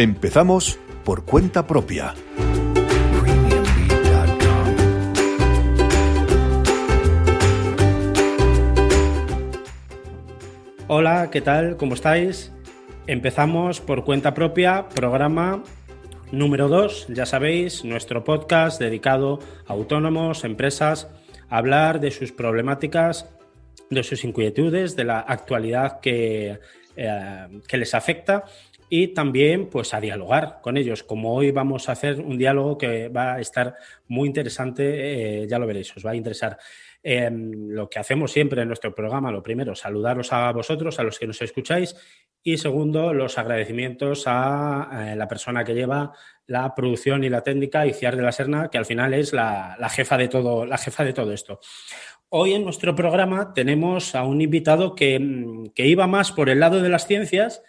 Empezamos por cuenta propia. Hola, ¿qué tal? ¿Cómo estáis? Empezamos por cuenta propia, programa número 2, ya sabéis, nuestro podcast dedicado a autónomos, empresas, a hablar de sus problemáticas, de sus inquietudes, de la actualidad que les afecta y también pues a dialogar con ellos, como hoy vamos a hacer un diálogo que va a estar muy interesante, ya lo veréis, os va a interesar. Lo que hacemos siempre en nuestro programa, lo primero, saludaros a vosotros, a los que nos escucháis, y segundo, los agradecimientos a la persona que lleva la producción y la técnica, Iciar de la Serna, que al final es la jefa de todo esto. Hoy en nuestro programa tenemos a un invitado que iba más por el lado de las ciencias,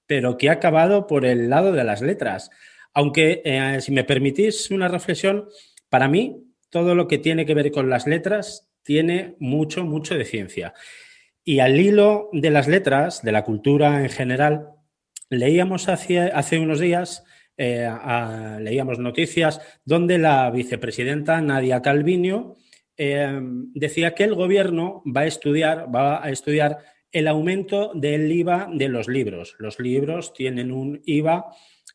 pero que ha acabado por el lado de las letras. Aunque, si me permitís una reflexión, para mí todo lo que tiene que ver con las letras tiene mucho de ciencia. Y al hilo de las letras, de la cultura en general, leíamos hace unos días, leíamos noticias donde la vicepresidenta Nadia Calviño decía que el gobierno va a estudiar el aumento del IVA de los libros. Los libros tienen un IVA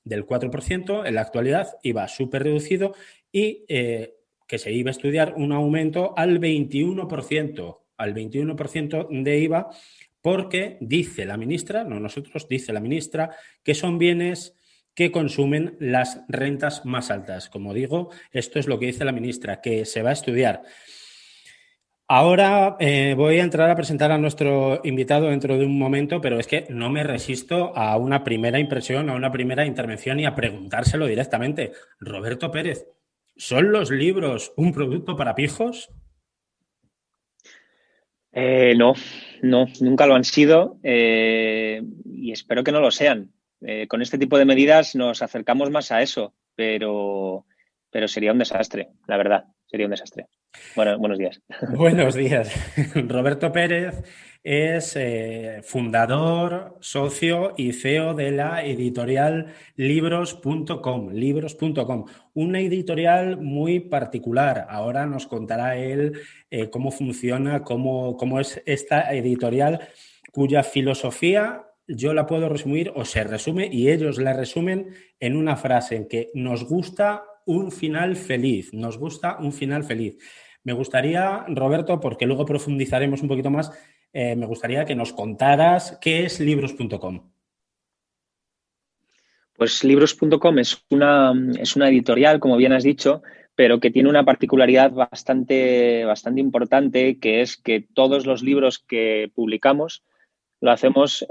del 4%, en la actualidad IVA súper reducido y que se iba a estudiar un aumento al 21% de IVA, porque dice la ministra, no nosotros, dice la ministra, que son bienes que consumen las rentas más altas. Como digo, esto es lo que dice la ministra, que se va a estudiar. Ahora voy a entrar a presentar a nuestro invitado dentro de un momento, pero es que no me resisto a una primera impresión, a una primera intervención y a preguntárselo directamente. Roberto Pérez, ¿son los libros un producto para pijos? No, nunca lo han sido y espero que no lo sean. Con este tipo de medidas nos acercamos más a eso, pero sería un desastre, la verdad, sería un desastre. Bueno, buenos días. Buenos días. Roberto Pérez es fundador, socio y CEO de la editorial libros.com, una editorial muy particular. Ahora nos contará él cómo funciona, cómo es esta editorial, cuya filosofía yo la puedo resumir, o se resume, y ellos la resumen en una frase, en que nos gusta un final feliz, nos gusta un final feliz. Me gustaría, Roberto, porque luego profundizaremos un poquito más, me gustaría que nos contaras qué es libros.com. Pues libros.com es una editorial, como bien has dicho, pero que tiene una particularidad bastante importante, que es que todos los libros que publicamos lo hacemos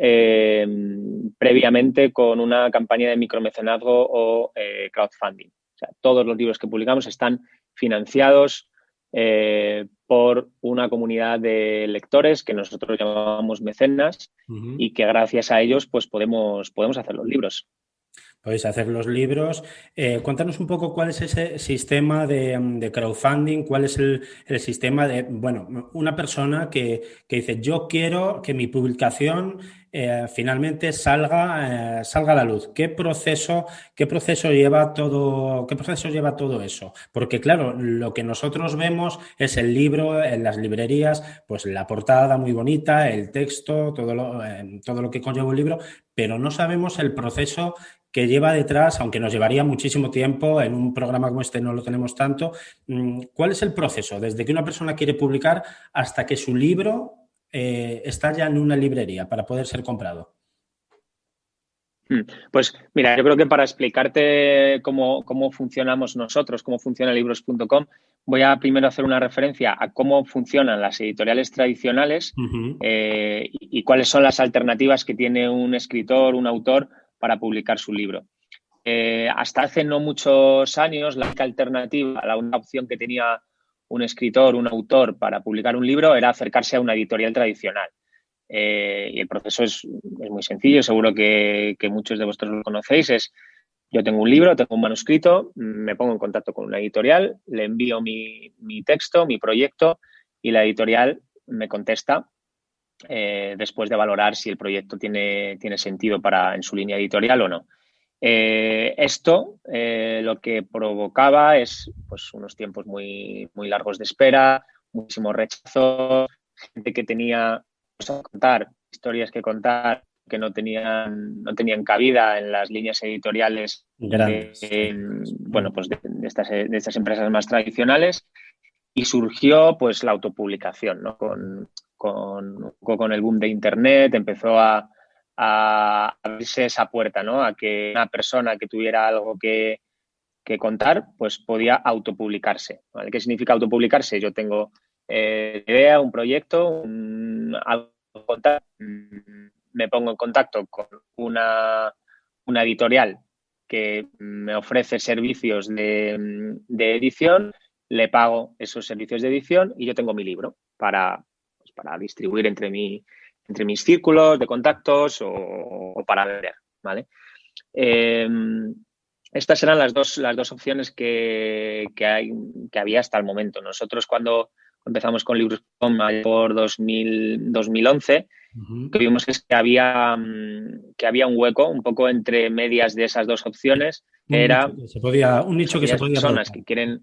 previamente con una campaña de micromecenazgo o crowdfunding. O sea, todos los libros que publicamos están financiados por una comunidad de lectores que nosotros llamamos mecenas y que gracias a ellos pues podemos hacer los libros. Podéis hacer los libros. Cuéntanos un poco cuál es ese sistema de crowdfunding, cuál es el sistema de, bueno, una persona que dice, yo quiero que mi publicación finalmente salga a la luz. ¿Qué proceso lleva todo eso? Porque claro, lo que nosotros vemos es el libro en las librerías, pues la portada muy bonita, el texto, todo lo que conlleva un libro, pero no sabemos el proceso que lleva detrás, aunque nos llevaría muchísimo tiempo, en un programa como este no lo tenemos tanto. ¿Cuál es el proceso desde que una persona quiere publicar hasta que su libro está ya en una librería para poder ser comprado? Pues mira, yo creo que para explicarte cómo funcionamos nosotros, cómo funciona libros.com, voy a primero hacer una referencia a cómo funcionan las editoriales tradicionales y cuáles son las alternativas que tiene un escritor, un autor, para publicar su libro. Hasta hace no muchos años, la única alternativa, la única opción que tenía un escritor, un autor para publicar un libro era acercarse a una editorial tradicional. Y el proceso es muy sencillo, seguro que muchos de vosotros lo conocéis. Yo tengo un libro, tengo un manuscrito, me pongo en contacto con una editorial, le envío mi texto, mi proyecto, y la editorial me contesta después de valorar si el proyecto tiene sentido en su línea editorial o no. Esto lo que provocaba es pues, unos tiempos muy, muy largos de espera, muchísimo rechazo, gente que tenía cosas que contar, historias que contar que no tenían cabida en las líneas editoriales Grandes. bueno, pues de estas empresas más tradicionales, y surgió pues la autopublicación, ¿no? Con el boom de Internet empezó a abrirse esa puerta, ¿no? A que una persona que tuviera algo que contar, pues podía autopublicarse, ¿vale? ¿Qué significa autopublicarse? Yo tengo idea, un proyecto, algo que contar, me pongo en contacto con una editorial que me ofrece servicios de edición, le pago esos servicios de edición y yo tengo mi libro para distribuir entre mis círculos de contactos o para vender, ¿vale? Estas eran las dos opciones que había hasta el momento. Nosotros cuando empezamos con Libros.com por 2011, lo que vimos es que había un hueco un poco entre medias de esas dos opciones, que era un nicho que se podía personas aprovechar. que quieren...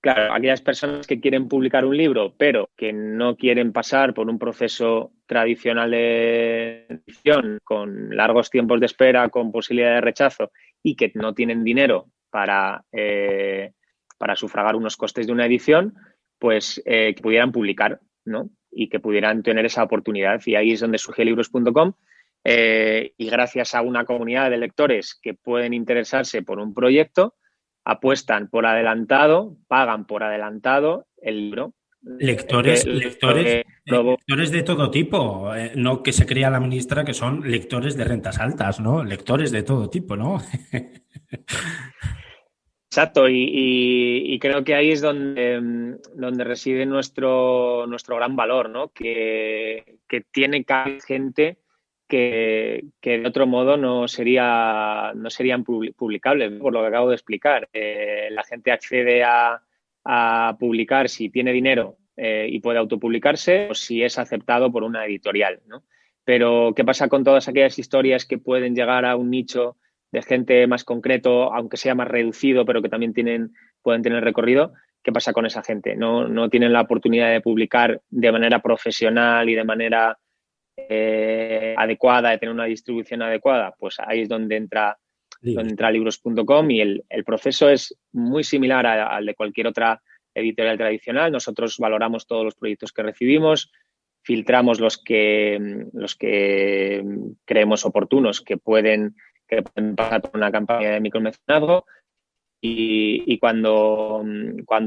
Claro, aquellas personas que quieren publicar un libro, pero que no quieren pasar por un proceso tradicional de edición con largos tiempos de espera, con posibilidad de rechazo y que no tienen dinero para sufragar unos costes de una edición, pues que pudieran publicar, ¿no? Y que pudieran tener esa oportunidad. Y ahí es donde surge Libros.com. Y gracias a una comunidad de lectores que pueden interesarse por un proyecto, apuestan por adelantado, pagan por adelantado el libro. Lectores de todo tipo, no que se crea la ministra que son lectores de rentas altas, ¿no? Lectores de todo tipo, ¿no? Exacto, y creo que ahí es donde reside nuestro gran valor, ¿no? Que tiene cada gente que de otro modo no serían publicables, por lo que acabo de explicar. La gente accede a publicar si tiene dinero y puede autopublicarse, o si es aceptado por una editorial, ¿no? Pero, ¿qué pasa con todas aquellas historias que pueden llegar a un nicho de gente más concreto, aunque sea más reducido, pero que también pueden tener recorrido? ¿Qué pasa con esa gente? No tienen la oportunidad de publicar de manera profesional y de manera adecuada, de tener una distribución adecuada. Pues ahí es donde entra Libros.com, y el proceso es muy similar al de cualquier otra editorial tradicional. Nosotros valoramos todos los proyectos que recibimos, filtramos los que creemos oportunos que pueden pasar por una campaña de micromecenazgo, y cuando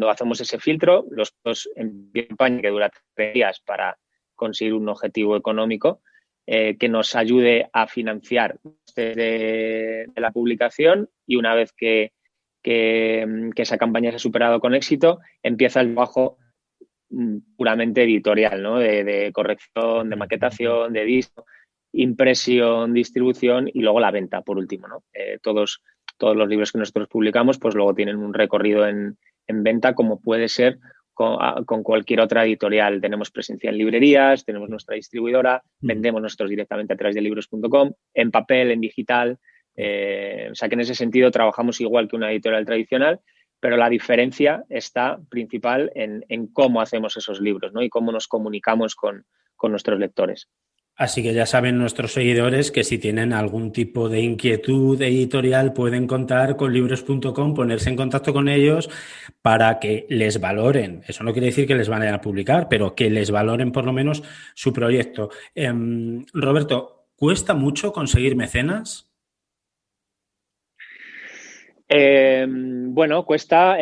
hacemos ese filtro, los dos en campaña que dura 3 días para conseguir un objetivo económico que nos ayude a financiar de la publicación, y una vez que esa campaña se ha superado con éxito, empieza el trabajo puramente editorial, ¿no? De corrección, de maquetación, de disco, impresión, distribución y luego la venta, por último, ¿no? Todos los libros que nosotros publicamos pues luego tienen un recorrido en venta, como puede ser con cualquier otra editorial. Tenemos presencia en librerías, tenemos nuestra distribuidora, vendemos nosotros directamente a través de Libros.com, en papel, en digital. O sea que en ese sentido trabajamos igual que una editorial tradicional, pero la diferencia está principal en cómo hacemos esos libros, ¿no? Y cómo nos comunicamos con nuestros lectores. Así que ya saben nuestros seguidores que si tienen algún tipo de inquietud editorial pueden contar con Libros.com, ponerse en contacto con ellos para que les valoren. Eso no quiere decir que les vayan a publicar, pero que les valoren por lo menos su proyecto. Roberto, ¿cuesta mucho conseguir mecenas? Bueno, cuesta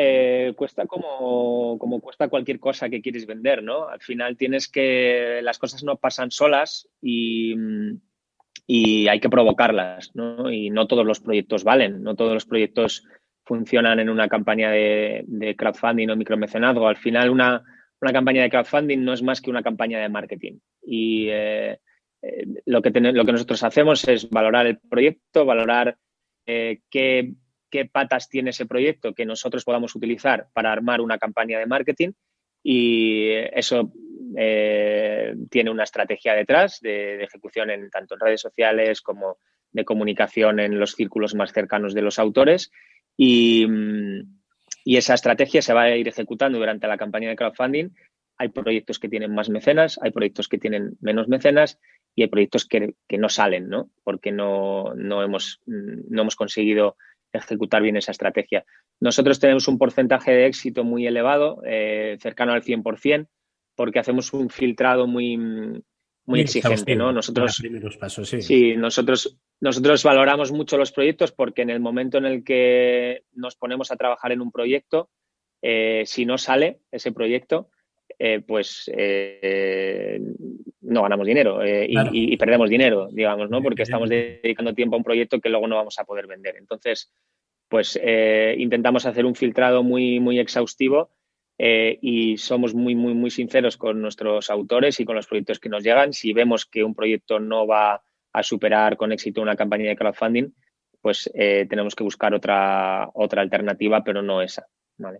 como cuesta cualquier cosa que quieres vender, ¿no? Al final las cosas no pasan solas y hay que provocarlas, ¿no? Y no todos los proyectos valen, no todos los proyectos funcionan en una campaña de crowdfunding o micromecenazgo. Al final una campaña de crowdfunding no es más que una campaña de marketing. Y lo que nosotros hacemos es valorar el proyecto, valorar qué patas tiene ese proyecto que nosotros podamos utilizar para armar una campaña de marketing, y eso tiene una estrategia detrás de ejecución tanto en redes sociales como comunicación en los círculos más cercanos de los autores y esa estrategia se va a ir ejecutando durante la campaña de crowdfunding. Hay proyectos que tienen más mecenas, hay proyectos que tienen menos mecenas y hay proyectos que no salen, ¿no? Porque no hemos conseguido ejecutar bien esa estrategia. Nosotros tenemos un porcentaje de éxito muy elevado, cercano al 100%, porque hacemos un filtrado muy exigente, ¿no? Nosotros, primeros pasos, sí. Sí, nosotros valoramos mucho los proyectos porque en el momento en el que nos ponemos a trabajar en un proyecto, si no sale ese proyecto, no ganamos dinero Claro. y perdemos dinero, digamos, ¿no? Porque estamos dedicando tiempo a un proyecto que luego no vamos a poder vender. Entonces, pues intentamos hacer un filtrado muy, muy exhaustivo y somos muy, muy, muy sinceros con nuestros autores y con los proyectos que nos llegan. Si vemos que un proyecto no va a superar con éxito una campaña de crowdfunding, pues tenemos que buscar otra alternativa, pero no esa, ¿vale?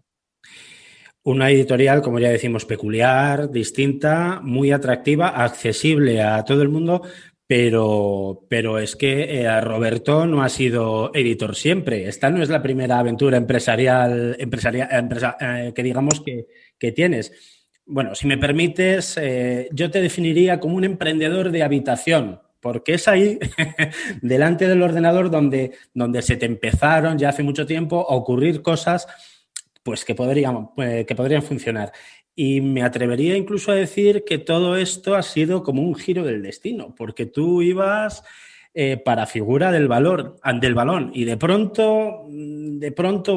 Una editorial, como ya decimos, peculiar, distinta, muy atractiva, accesible a todo el mundo, pero es que Roberto no ha sido editor siempre. Esta no es la primera aventura empresarial que digamos que tienes. Bueno, si me permites, yo te definiría como un emprendedor de habitación, porque es ahí, delante del ordenador, donde se te empezaron ya hace mucho tiempo a ocurrir cosas pues que podrían funcionar. Y me atrevería incluso a decir que todo esto ha sido como un giro del destino, porque tú ibas para figura del balón y de pronto,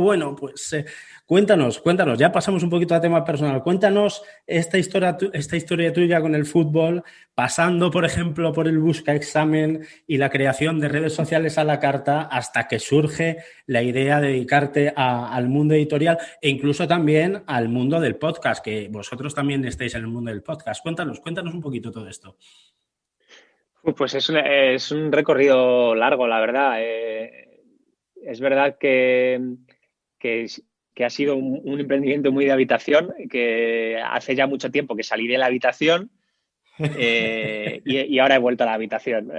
bueno, pues cuéntanos, ya pasamos un poquito a tema personal, cuéntanos esta historia tuya con el fútbol, pasando, por ejemplo, por el busca examen y la creación de redes sociales a la carta hasta que surge la idea de dedicarte al mundo editorial e incluso también al mundo del podcast, que vosotros también estáis en el mundo del podcast. Cuéntanos un poquito todo esto. Pues es un recorrido largo, la verdad. Es verdad que ha sido un emprendimiento muy de habitación, que hace ya mucho tiempo que salí de la habitación y ahora he vuelto a la habitación.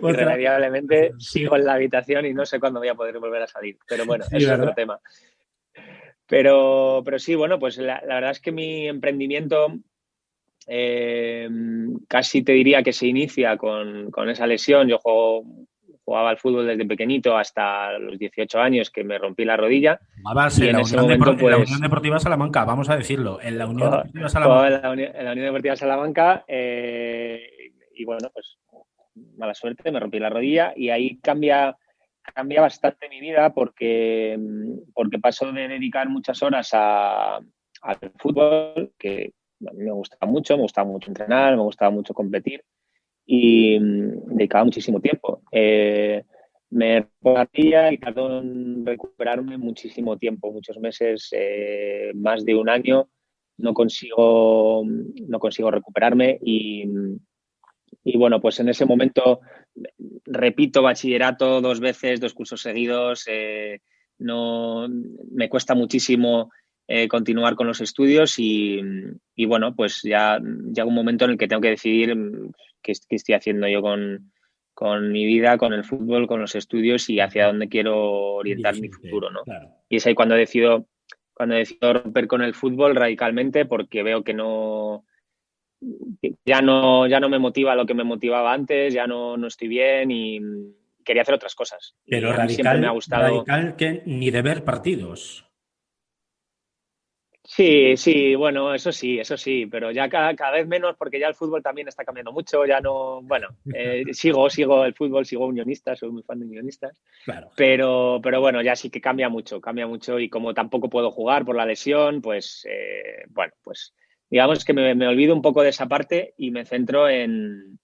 Irremediablemente sigo en la habitación y no sé cuándo voy a poder volver a salir. Pero bueno, sí, es otro tema. Pero sí, bueno, pues la verdad es que mi emprendimiento casi te diría que se inicia con esa lesión. Yo jugaba al fútbol desde pequeñito hasta los 18 años que me rompí la rodilla. Y en ese momento, en la Unión Deportiva Salamanca, vamos a decirlo, en la Unión Deportiva Salamanca. En la Unión Deportiva Salamanca y bueno, pues mala suerte, me rompí la rodilla y ahí cambia bastante mi vida porque paso de dedicar muchas horas al fútbol, que a mí me gustaba mucho entrenar, me gustaba mucho competir y dedicaba muchísimo tiempo. Me rodilla y tardó en recuperarme muchísimo tiempo, muchos meses, más de un año. No consigo recuperarme y bueno, pues en ese momento repito bachillerato 2 veces, 2 cursos seguidos. No me cuesta muchísimo continuar con los estudios y bueno, pues ya llega un momento en el que tengo que decidir qué estoy haciendo yo con mi vida, con el fútbol, con los estudios y hacia dónde quiero orientar mi futuro, ¿no? Claro. Y es ahí cuando decido romper con el fútbol radicalmente porque veo que ya no me motiva lo que me motivaba antes, ya no estoy bien y quería hacer otras cosas. Pero y a mí siempre me ha gustado. Radical que ni de ver partidos. Sí, bueno, eso sí, pero ya cada vez menos porque ya el fútbol también está cambiando mucho, ya no, bueno, sigo el fútbol, sigo Unionistas, soy muy fan de Unionistas, claro. pero bueno, ya sí que cambia mucho y como tampoco puedo jugar por la lesión, pues bueno, pues digamos que me olvido un poco de esa parte y me centro en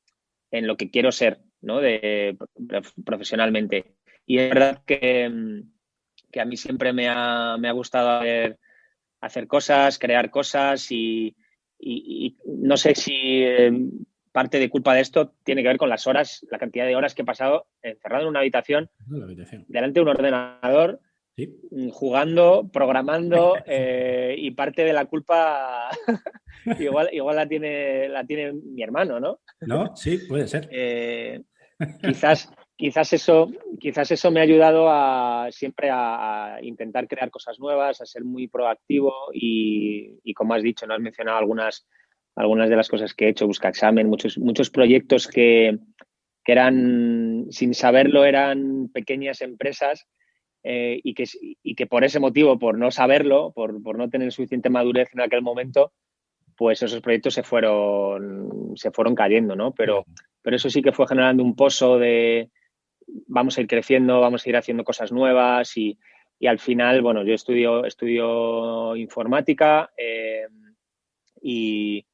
lo que quiero ser, ¿no? Profesionalmente. Y es verdad que a mí siempre me ha gustado hacer cosas, crear cosas y no sé si parte de culpa de esto tiene que ver con las horas, la cantidad de horas que he pasado encerrado en una habitación. Delante de un ordenador, ¿sí? Jugando, programando y parte de la culpa igual la tiene mi hermano, ¿no? ¿No? Sí, puede ser. Quizás quizás eso me ha ayudado siempre a intentar crear cosas nuevas, a ser muy proactivo y como has dicho, no has mencionado algunas de las cosas que he hecho, Buscaexamen, muchos proyectos que eran, sin saberlo, eran pequeñas empresas y que por ese motivo, por no saberlo, por no tener suficiente madurez en aquel momento, pues esos proyectos se fueron cayendo, ¿no? Pero eso sí que fue generando un pozo de vamos a ir creciendo, vamos a ir haciendo cosas nuevas y al final, bueno, yo estudio informática y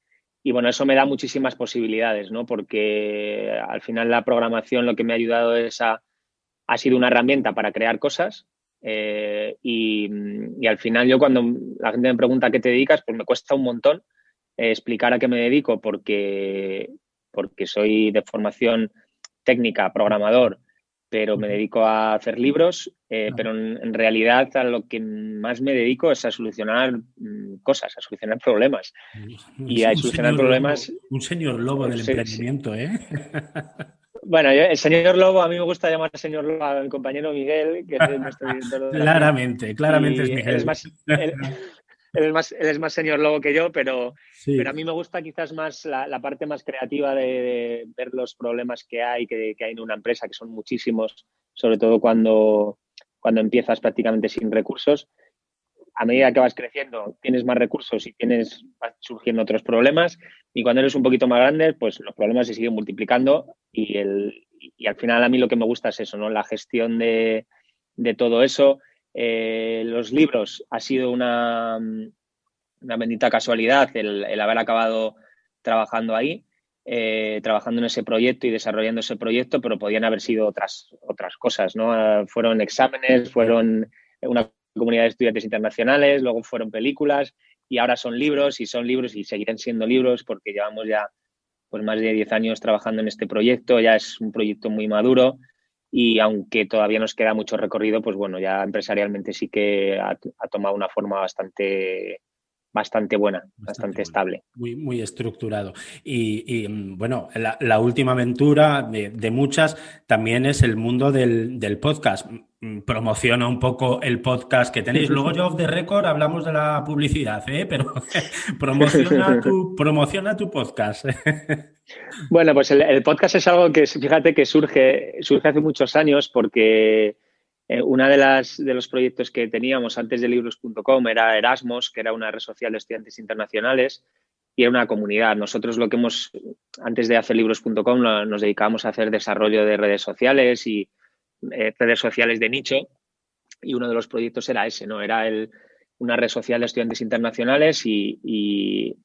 bueno, eso me da muchísimas posibilidades, ¿no? Porque al final la programación lo que me ha ayudado ha sido una herramienta para crear cosas y al final yo cuando la gente me pregunta a qué te dedicas, pues me cuesta un montón explicar a qué me dedico porque soy de formación técnica, programador, pero me dedico a hacer libros, pero en realidad a lo que más me dedico es a solucionar cosas, a solucionar problemas. Y a solucionar problemas... Un señor lobo del emprendimiento, ¿eh? Bueno, el señor Lobo, a mí me gusta llamar señor Lobo a mi compañero Miguel, que es nuestro director de Claramente es Miguel. Él es más señor Lobo que yo, pero sí. a mí me gusta quizás más la parte más creativa de ver los problemas que hay en una empresa, que son muchísimos, sobre todo cuando empiezas prácticamente sin recursos. A medida que vas creciendo, tienes más recursos y van surgiendo otros problemas. Y cuando eres un poquito más grande, pues los problemas se siguen multiplicando y al final a mí lo que me gusta es eso, ¿no? La gestión de todo eso. Los libros ha sido una bendita casualidad el haber acabado trabajando ahí, trabajando en ese proyecto y desarrollando ese proyecto, pero podían haber sido otras cosas, ¿no? Fueron exámenes, fueron una comunidad de estudiantes internacionales, luego fueron películas y ahora son libros y seguirán siendo libros porque llevamos ya pues más de 10 años trabajando en este proyecto, ya es un proyecto muy maduro y aunque todavía nos queda mucho recorrido, pues bueno, ya empresarialmente sí que ha tomado una forma bastante buena, bastante estable. Muy estructurado. Y bueno, la última aventura de muchas también es el mundo del podcast. Promociona un poco el podcast que tenéis. Luego yo off the record hablamos de la publicidad, pero promociona tu podcast. Bueno, pues el podcast es algo que, fíjate, que surge hace muchos años porque una de los proyectos que teníamos antes de libros.com era Erasmus, que era una red social de estudiantes internacionales y era una comunidad. Nosotros antes de hacer libros.com nos dedicábamos a hacer desarrollo de redes sociales y redes sociales de nicho y uno de los proyectos era ese, ¿no? Era una red social de estudiantes internacionales y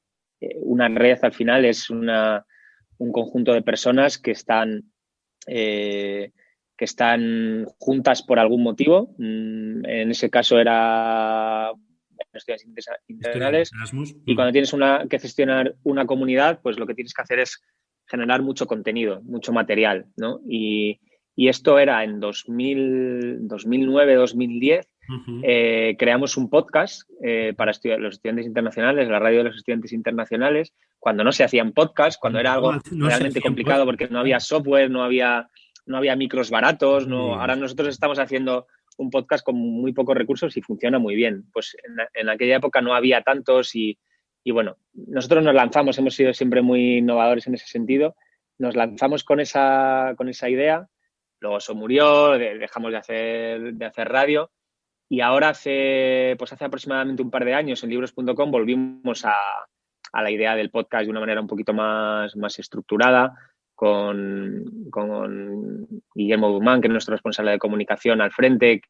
una red al final es un conjunto de personas que están juntas por algún motivo. En ese caso era estudiantes internacionales. Y cuando tienes que gestionar una comunidad, pues lo que tienes que hacer es generar mucho contenido, mucho material, ¿no? Y esto era en 2009, 2010. Creamos un podcast para los estudiantes internacionales, la radio de los estudiantes internacionales, cuando no se hacían podcasts, cuando era algo realmente complicado porque no había software, no había micros baratos. Ahora nosotros estamos haciendo un podcast con muy pocos recursos y funciona muy bien. Pues en aquella época no había tantos y bueno, nosotros nos lanzamos, hemos sido siempre muy innovadores en ese sentido, nos lanzamos con esa idea, luego eso murió, dejamos de hacer radio y ahora hace aproximadamente un par de años en libros.com volvimos a la idea del podcast de una manera un poquito más estructurada, con Guillermo Dumán, que es nuestro responsable de comunicación, al frente,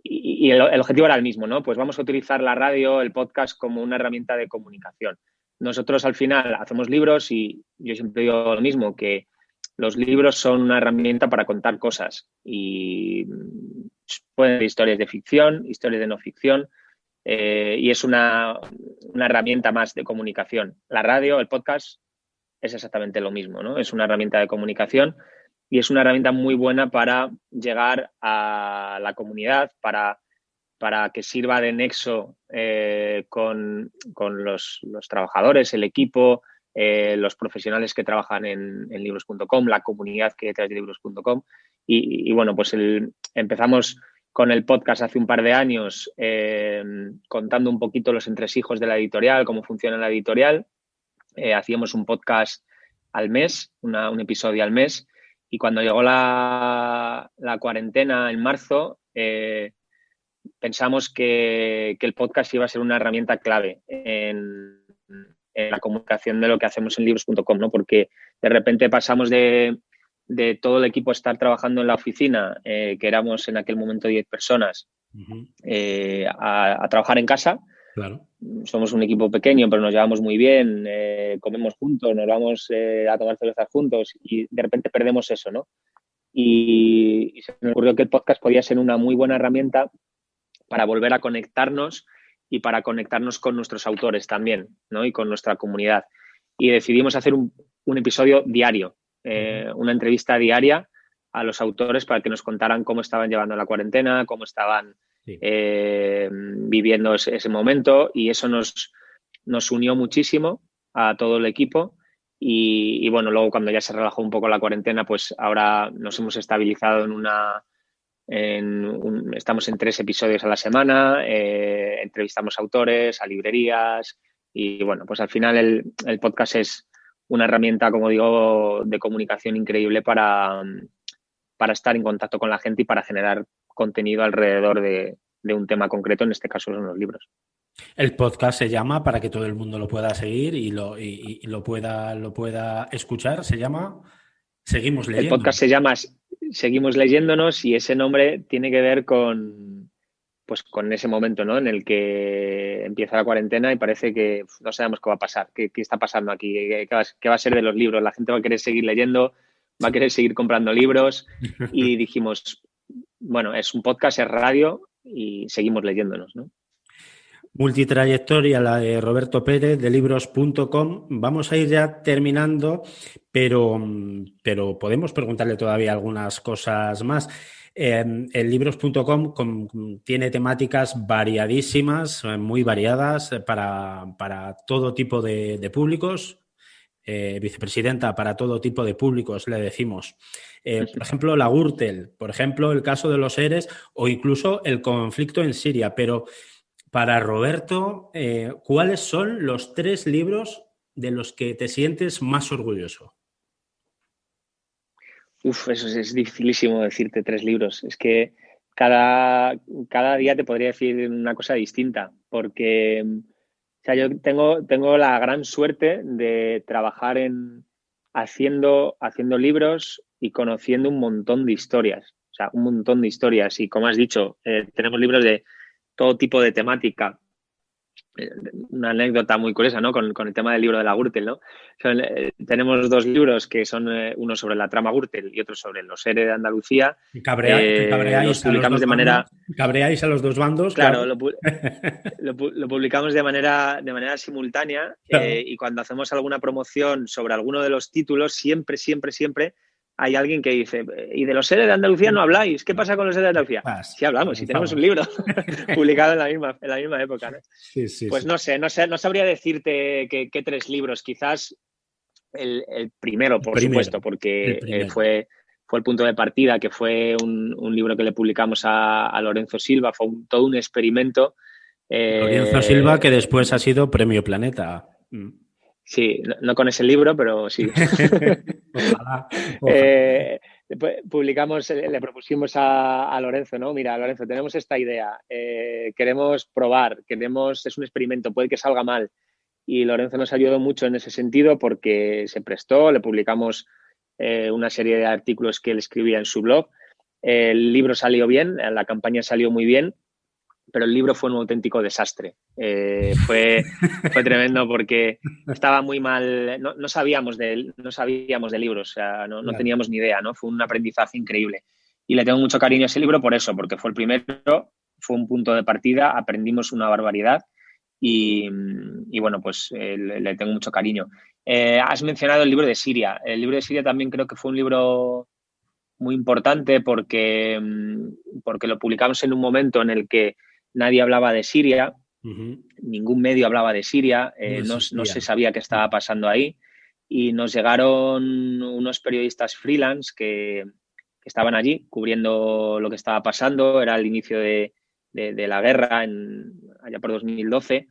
y el objetivo era el mismo, ¿no? Pues vamos a utilizar la radio, el podcast, como una herramienta de comunicación. Nosotros al final hacemos libros y yo siempre digo lo mismo, que los libros son una herramienta para contar cosas y pueden ser historias de ficción, historias de no ficción, y es una herramienta más de comunicación. La radio, el podcast, es exactamente lo mismo, ¿no? Es una herramienta de comunicación y es una herramienta muy buena para llegar a la comunidad, para que sirva de nexo con los trabajadores, el equipo, los profesionales que trabajan en libros.com, la comunidad que hay detrás de libros.com. Y bueno, pues empezamos con el podcast hace un par de años, contando un poquito los entresijos de la editorial, cómo funciona la editorial. Hacíamos un podcast al mes, un episodio al mes. Y cuando llegó la cuarentena en marzo, pensamos que el podcast iba a ser una herramienta clave en la comunicación de lo que hacemos en libros.com, ¿no? Porque de repente pasamos de todo el equipo estar trabajando en la oficina, que éramos en aquel momento 10 personas, a trabajar en casa. Claro. Somos un equipo pequeño, pero nos llevamos muy bien, comemos juntos, nos vamos a tomar cervezas juntos y de repente perdemos eso, ¿no? Y se me ocurrió que el podcast podía ser una muy buena herramienta para volver a conectarnos y para conectarnos con nuestros autores también, ¿no? Y con nuestra comunidad. Y decidimos hacer un episodio diario, una entrevista diaria a los autores para que nos contaran cómo estaban llevando la cuarentena, cómo estaban viviendo ese momento, y eso nos unió muchísimo a todo el equipo. Y bueno, luego cuando ya se relajó un poco la cuarentena, pues ahora nos hemos estabilizado estamos en 3 episodios a la semana, entrevistamos a autores, a librerías, y bueno, pues al final el podcast es una herramienta, como digo, de comunicación increíble para estar en contacto con la gente y para generar contenido alrededor de un tema concreto, en este caso son los libros. El podcast se llama, para que todo el mundo lo pueda seguir y lo pueda escuchar, se llama Seguimos Leyendo. El podcast se llama Seguimos Leyéndonos, y ese nombre tiene que ver con ese momento, ¿no? En el que empieza la cuarentena y parece que no sabemos qué va a pasar, qué está pasando aquí, qué va a ser de los libros. La gente va a querer seguir leyendo, va a querer seguir comprando libros, y dijimos, bueno, es un podcast, es radio y seguimos leyéndonos, ¿no? Multitrayectoria, la de Roberto Pérez, de libros.com. Vamos a ir ya terminando, pero podemos preguntarle todavía algunas cosas más. El libros.com tiene temáticas variadísimas, muy variadas para todo tipo de públicos. Vicepresidenta, para todo tipo de públicos, le decimos. Por ejemplo, la Gürtel, por ejemplo, el caso de los ERES o incluso el conflicto en Siria. Pero para Roberto, ¿cuáles son los 3 libros de los que te sientes más orgulloso? Eso es dificilísimo decirte 3 libros. Es que cada día te podría decir una cosa distinta, porque yo tengo la gran suerte de trabajar haciendo libros y conociendo un montón de historias. O sea, un montón de historias. Y como has dicho, tenemos libros de todo tipo de temática. Una anécdota muy curiosa, ¿no? Con el tema del libro de la Gürtel, ¿no? Tenemos 2 libros que son uno sobre la trama Gürtel y otro sobre los ERE de Andalucía. Cabreáis a los 2 bandos. Claro, lo publicamos de manera simultánea. Claro. Y cuando hacemos alguna promoción sobre alguno de los títulos, siempre hay alguien que dice, ¿y de los ERE de Andalucía no habláis? ¿Qué pasa con los ERE de Andalucía? Sí hablamos, sí tenemos un libro publicado en la misma época, ¿no? Sí, pues no sabría decirte qué 3 libros. Quizás el primero, supuesto, porque fue el punto de partida, que fue un libro que le publicamos a Lorenzo Silva. Fue todo un experimento. Lorenzo Silva, que después ha sido Premio Planeta. Sí, no con ese libro, pero sí. Ojalá. Publicamos, le propusimos a Lorenzo, ¿no? Mira, Lorenzo, tenemos esta idea, queremos probar, es un experimento, puede que salga mal. Y Lorenzo nos ayudó mucho en ese sentido porque se prestó, le publicamos una serie de artículos que él escribía en su blog. El libro salió bien, la campaña salió muy bien, pero el libro fue un auténtico desastre. Fue tremendo porque estaba muy mal, no sabíamos de libros, o sea, no teníamos ni idea, ¿no? Fue un aprendizaje increíble. Y le tengo mucho cariño a ese libro por eso, porque fue el primero, fue un punto de partida, aprendimos una barbaridad y bueno, pues le tengo mucho cariño. Has mencionado el libro de Siria. El libro de Siria también creo que fue un libro muy importante porque lo publicamos en un momento en el que nadie hablaba de Siria, ningún medio hablaba de Siria, no se sabía qué estaba pasando ahí. y nos llegaron unos periodistas freelance que estaban allí cubriendo lo que estaba pasando. Era el inicio de la guerra allá por 2012.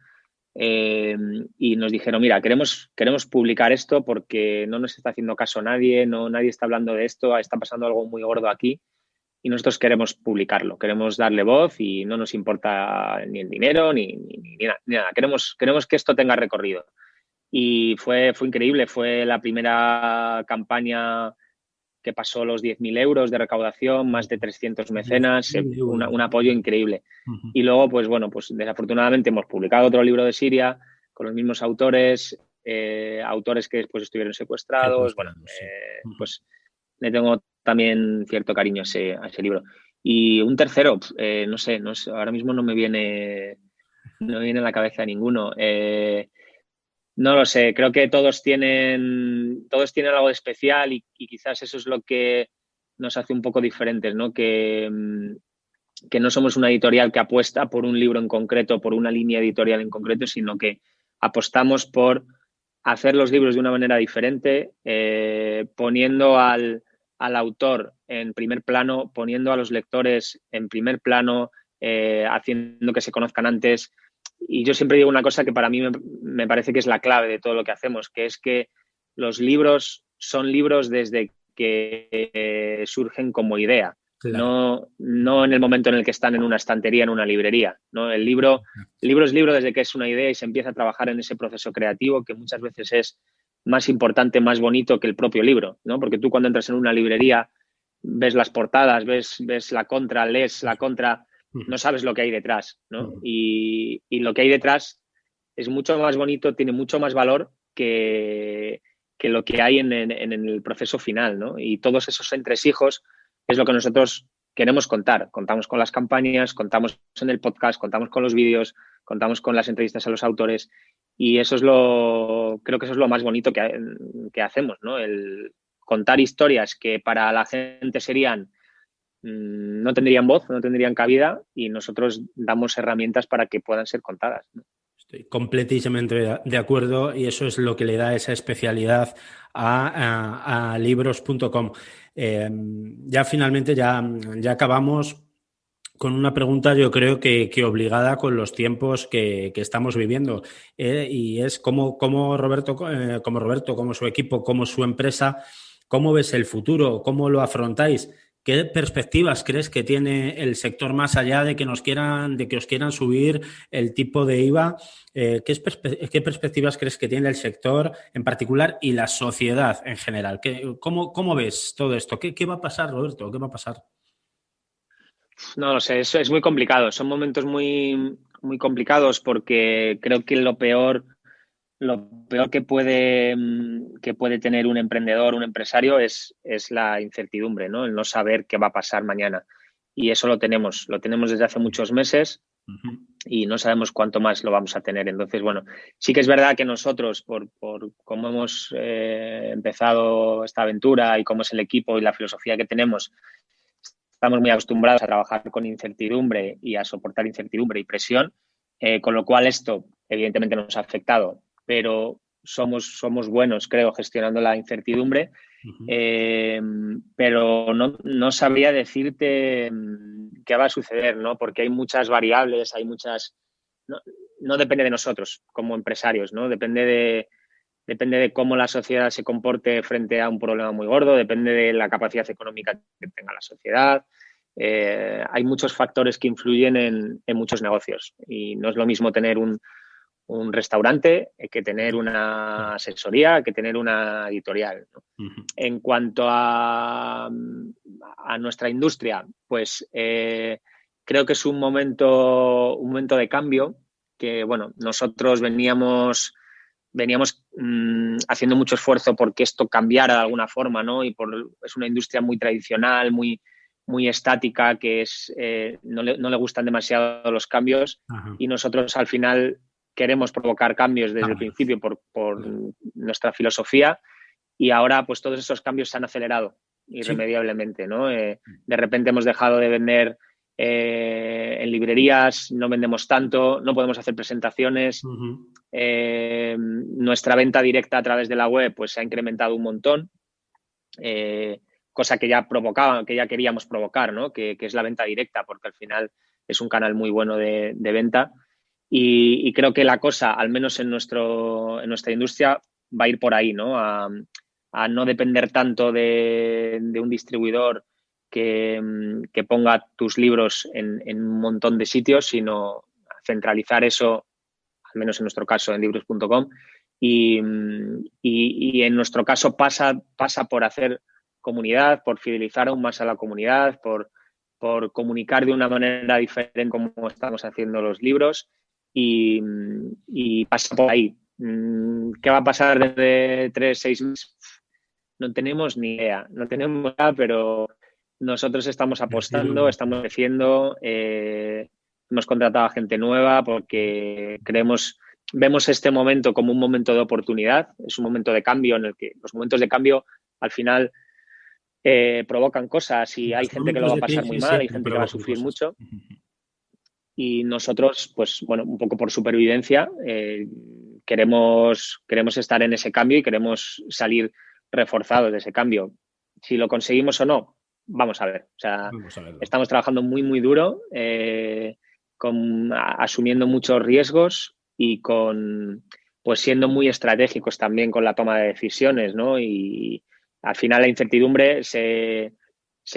Y nos dijeron, mira, queremos publicar esto porque no nos está haciendo caso nadie, nadie está hablando de esto, está pasando algo muy gordo aquí y nosotros queremos publicarlo, queremos darle voz y no nos importa ni el dinero ni nada. Queremos que esto tenga recorrido. Y fue increíble, fue la primera campaña que pasó los 10.000 euros de recaudación, más de 300 mecenas, un apoyo increíble. Y luego, pues bueno, pues desafortunadamente hemos publicado otro libro de Siria con los mismos autores, autores que después estuvieron secuestrados. Bueno, pues le tengo también cierto cariño a ese libro. Y un tercero, no sé, ahora mismo no me viene a la cabeza ninguno. No lo sé, creo que todos tienen algo de especial y quizás eso es lo que nos hace un poco diferentes, ¿no? Que no somos una editorial que apuesta por un libro en concreto, por una línea editorial en concreto, sino que apostamos por hacer los libros de una manera diferente, poniendo al autor en primer plano, poniendo a los lectores en primer plano, haciendo que se conozcan antes. Y yo siempre digo una cosa que para mí me parece que es la clave de todo lo que hacemos, que es que los libros son libros desde que surgen como idea, claro. No en el momento en el que están en una estantería, en una librería, ¿no? El libro es libro desde que es una idea y se empieza a trabajar en ese proceso creativo que muchas veces es más importante, más bonito que el propio libro, ¿no? Porque tú cuando entras en una librería ves las portadas, ves la contra, lees la contra, no sabes lo que hay detrás, ¿no? Y lo que hay detrás es mucho más bonito, tiene mucho más valor que lo que hay en el proceso final, ¿no? Y todos esos entresijos es lo que nosotros queremos contar. Contamos con las campañas, contamos en el podcast, contamos con los vídeos, contamos con las entrevistas a los autores y creo que eso es lo más bonito que hacemos, ¿no? El contar historias que para la gente no tendrían voz, no tendrían cabida y nosotros damos herramientas para que puedan ser contadas, ¿no? Estoy completamente de acuerdo y eso es lo que le da esa especialidad a libros.com. Ya finalmente ya acabamos con una pregunta yo creo que obligada con los tiempos que estamos viviendo y es cómo Roberto, como su equipo, como su empresa, ¿cómo ves el futuro? ¿Cómo lo afrontáis? ¿Qué perspectivas crees que tiene el sector más allá de que os quieran subir el tipo de IVA? ¿Qué perspectivas crees que tiene el sector en particular y la sociedad en general? ¿Cómo ves todo esto? ¿Qué va a pasar, Roberto? ¿Qué va a pasar? No lo sé, es muy complicado. Son momentos muy, muy complicados porque creo que lo peor que puede tener un emprendedor, un empresario, es la incertidumbre, ¿no? El no saber qué va a pasar mañana. Y eso lo tenemos desde hace muchos meses y no sabemos cuánto más lo vamos a tener. Entonces, bueno, sí que es verdad que nosotros, por cómo hemos empezado esta aventura y cómo es el equipo y la filosofía que tenemos, estamos muy acostumbrados a trabajar con incertidumbre y a soportar incertidumbre y presión, con lo cual esto evidentemente nos ha afectado, pero somos buenos, creo, gestionando la incertidumbre, pero no sabría decirte qué va a suceder, ¿no? Porque hay muchas variables, no depende de nosotros como empresarios, ¿no? Depende de cómo la sociedad se comporte frente a un problema muy gordo, depende de la capacidad económica que tenga la sociedad. Hay muchos factores que influyen en muchos negocios y no es lo mismo tener un restaurante que tener una asesoría, que tener una editorial, ¿no? En cuanto a nuestra industria, pues creo que es un momento de cambio que, bueno, nosotros veníamos haciendo mucho esfuerzo porque esto cambiara de alguna forma, ¿no? Y es una industria muy tradicional, muy, muy estática, que no le gustan demasiado los cambios. Y nosotros al final queremos provocar cambios desde el principio por nuestra filosofía y ahora pues todos esos cambios se han acelerado irremediablemente, ¿no? De repente hemos dejado de vender en librerías, no vendemos tanto, no podemos hacer presentaciones. Nuestra venta directa a través de la web pues se ha incrementado un montón, cosa que ya queríamos provocar, ¿no? Que es la venta directa, porque al final es un canal muy bueno de venta. Y creo que la cosa, al menos en nuestra industria, va a ir por ahí, ¿no? A no depender tanto de un distribuidor que ponga tus libros en un montón de sitios, sino centralizar eso, al menos en nuestro caso, en libros.com. Y en nuestro caso pasa por hacer comunidad, por fidelizar aún más a la comunidad, por comunicar de una manera diferente como estamos haciendo los libros, y pasa por ahí. ¿Qué va a pasar dentro de 3-6 meses? No tenemos ni idea, pero nosotros estamos apostando, estamos creciendo, hemos contratado a gente nueva porque vemos este momento como un momento de oportunidad, es un momento de cambio en el que los momentos de cambio al final provocan cosas y hay gente que lo va a pasar muy mal, hay gente que va a sufrir mucho. Y nosotros, pues bueno, un poco por supervivencia, queremos estar en ese cambio y queremos salir reforzados de ese cambio. Si lo conseguimos o no, vamos a ver. O sea, estamos trabajando muy, muy duro, asumiendo muchos riesgos y pues siendo muy estratégicos también con la toma de decisiones, ¿no? Y al final la incertidumbre se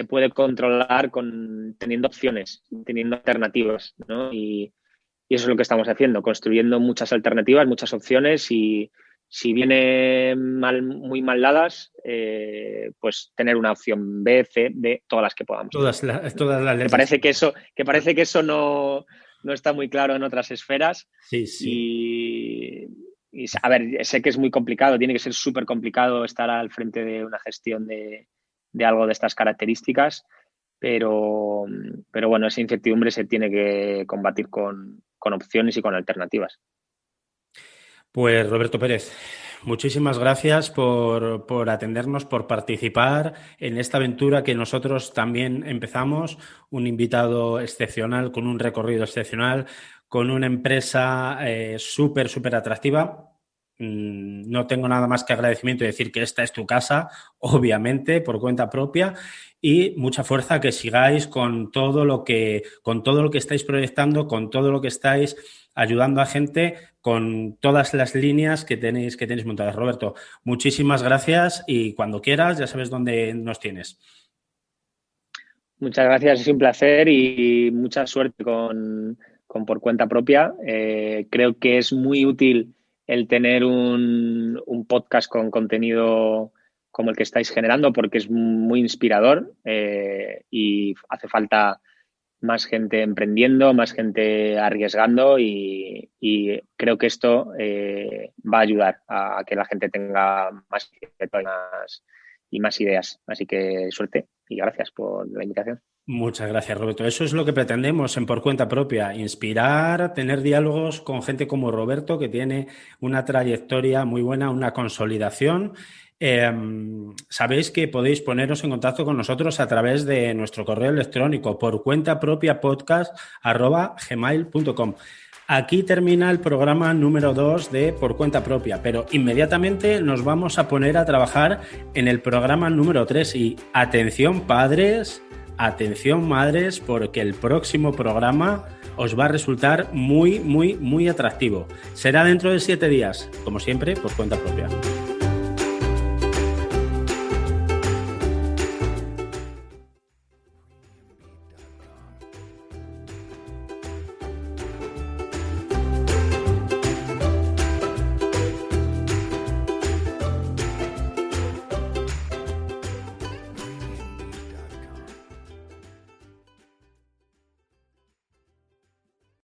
puede controlar teniendo opciones, teniendo alternativas, ¿no? Y eso es lo que estamos haciendo, construyendo muchas alternativas, muchas opciones, y si viene muy mal dadas, pues tener una opción B, C, D, todas las que podamos. Todas las que parece que eso no está muy claro en otras esferas. Sí. Y a ver, sé que es muy complicado, tiene que ser súper complicado estar al frente de una gestión de algo de estas características, pero bueno, esa incertidumbre se tiene que combatir con opciones y con alternativas. Pues Roberto Pérez, muchísimas gracias por atendernos, por participar en esta aventura que nosotros también empezamos, un invitado excepcional, con un recorrido excepcional, con una empresa súper, súper atractiva. No tengo nada más que agradecimiento y decir que esta es tu casa, obviamente, por cuenta propia, y mucha fuerza, que sigáis con todo lo que estáis proyectando, con todo lo que estáis ayudando a gente, con todas las líneas que tenéis montadas. Roberto, muchísimas gracias, y cuando quieras ya sabes dónde nos tienes. Muchas gracias, es un placer y mucha suerte con Por Cuenta Propia. Creo que es muy útil el tener un podcast con contenido como el que estáis generando, porque es muy inspirador, y hace falta más gente emprendiendo, más gente arriesgando, y creo que esto va a ayudar a que la gente tenga más y más ideas. Así que suerte y gracias por la invitación. Muchas gracias, Roberto. Eso es lo que pretendemos en Por Cuenta Propia, inspirar, tener diálogos con gente como Roberto, que tiene una trayectoria muy buena, una consolidación. Sabéis que podéis poneros en contacto con nosotros a través de nuestro correo electrónico, porcuentapropiapodcast@gmail.com. Aquí termina el programa número 2 de Por Cuenta Propia, pero inmediatamente nos vamos a poner a trabajar en el programa número 3. Y atención, padres, atención, madres, porque el próximo programa os va a resultar muy, muy, muy atractivo. Será dentro de 7 días, como siempre, Por Cuenta Propia.